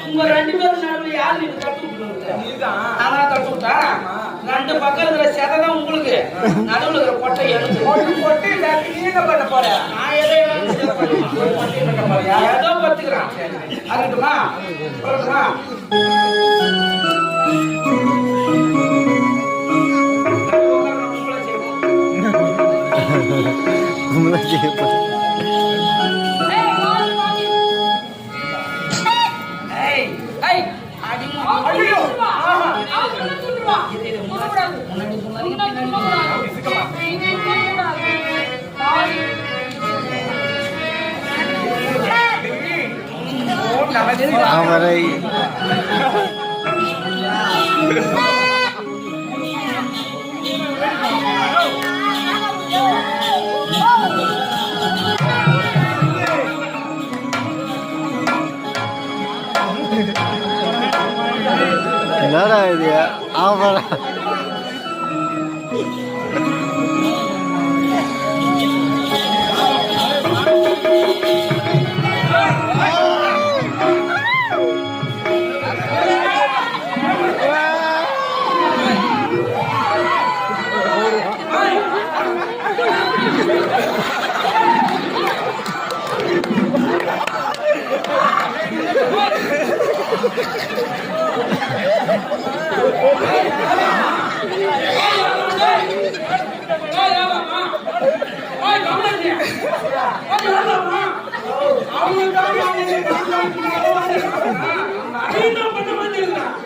உங்க ரெண்டு பேரும் நடுவில் யாரு தட்டுவிட்டா ரெண்டு பக்கம் இருக்கிற செதான் உங்களுக்கு நடுவில் இருக்கிற கொட்டை கொட்டை நீங்க பண்ண போற நான் ஏதோ பத்துக்கிறேன் அதுக்குமா சொல்லுமா என்னடா இது ஆமாடா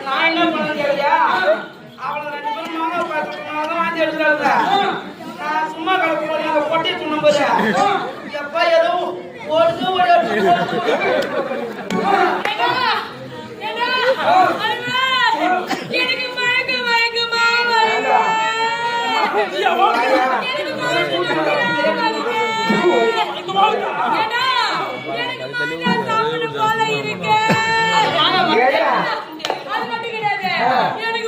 நான் என்ன பண்ண கேளியா அவளை ரெண்டு பேரும் மாமா பார்த்து வாங்கி எடுக்கிறாங்க நான் சும்மா கிடக்க கொட்டி சொன்ன போது எப்பா ஏதோ ஓடுது எனக்கு மயக்கமா போல இருக்கு. அது மட்டும் கிடையாது, எனக்கு